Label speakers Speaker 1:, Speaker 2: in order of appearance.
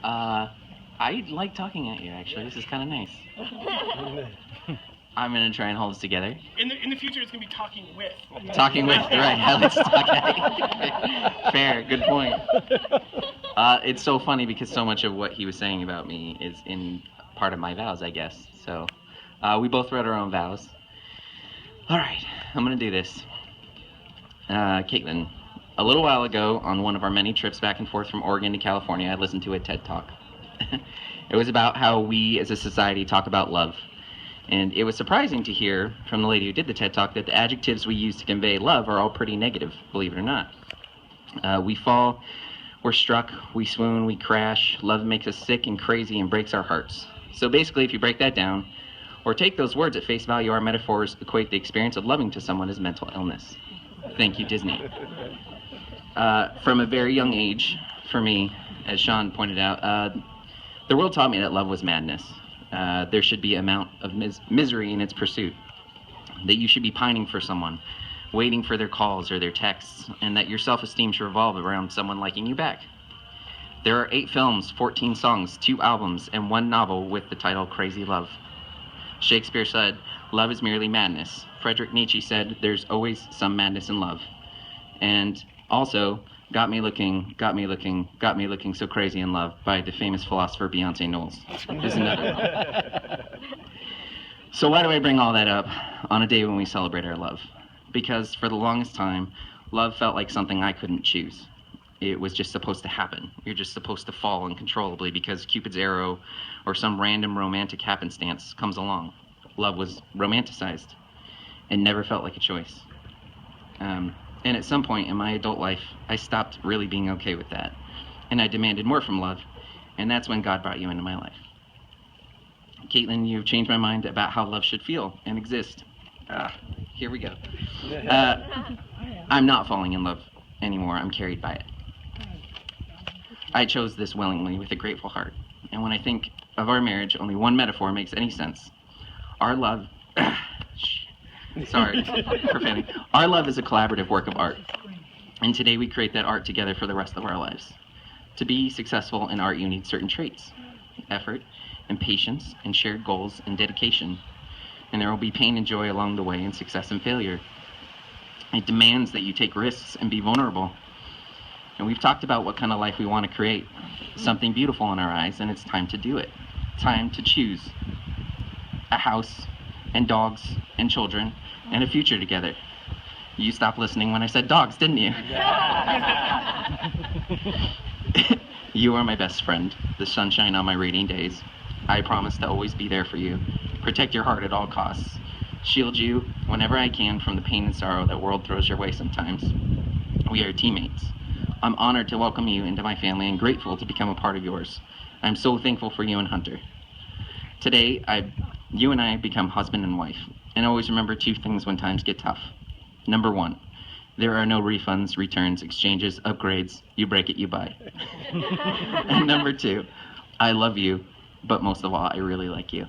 Speaker 1: Uh, I like talking at you, actually. This is kind of nice. I'm going to try and hold this together.
Speaker 2: In the future, it's going to be talking with.
Speaker 1: Talking with, right. I like to talk at you. Fair, good point. It's so funny because so much of what he was saying about me is in part of my vows, I guess. So we both read our own vows. All right, I'm going to do this. Caitlyn, a little while ago, on one of our many trips back and forth from Oregon to California, I listened to a TED Talk. It was about how we as a society talk about love. And it was surprising to hear from the lady who did the TED Talk that the adjectives we use to convey love are all pretty negative, believe it or not. We fall, we're struck, we swoon, we crash. Love makes us sick and crazy and breaks our hearts. So basically, if you break that down, or take those words at face value, our metaphors equate the experience of loving to someone as mental illness. Thank you, Disney. From a very young age, for me, as Sean pointed out, the world taught me that love was madness. There should be an amount of misery in its pursuit. That you should be pining for someone, waiting for their calls or their texts, and that your self-esteem should revolve around someone liking you back. There are 8 films, 14 songs, 2 albums, and 1 novel with the title Crazy Love. Shakespeare said, "Love is merely madness." Friedrich Nietzsche said, "There's always some madness in love." And also, Got Me Looking, Got Me Looking, Got Me Looking So Crazy in Love by the famous philosopher Beyonce Knowles is another one. So why do I bring all that up on a day when we celebrate our love? Because for the longest time, love felt like something I couldn't choose. It was just supposed to happen. You're just supposed to fall uncontrollably because Cupid's arrow or some random romantic happenstance comes along. Love was romanticized and never felt like a choice. And at some point in my adult life, I stopped really being okay with that. And I demanded more from love, and that's when God brought you into my life. Caitlyn, you've changed my mind about how love should feel and exist. Here we go. I'm not falling in love anymore. I'm carried by it. I chose this willingly with a grateful heart. And when I think of our marriage, only one metaphor makes any sense. Our love... Sorry for fanning. Our love is a collaborative work of art. And today we create that art together for the rest of our lives. To be successful in art, you need certain traits. Effort and patience and shared goals and dedication. And there will be pain and joy along the way and success and failure. It demands that you take risks and be vulnerable. And we've talked about what kind of life we want to create. Something beautiful in our eyes, and it's time to do it. Time to choose a house and dogs and children and a future together. You stopped listening when I said dogs, didn't you? You are my best friend, the sunshine on my rainy days. I promise to always be there for you, protect your heart at all costs, shield you whenever I can from the pain and sorrow that world throws your way sometimes. We are teammates. I'm honored to welcome you into my family and grateful to become a part of yours. I'm so thankful for you and Hunter. Today, you and I become husband and wife. And always remember 2 things when times get tough. Number 1, there are no refunds, returns, exchanges, upgrades. You break it, you buy. And number 2, I love you, but most of all, I really like you.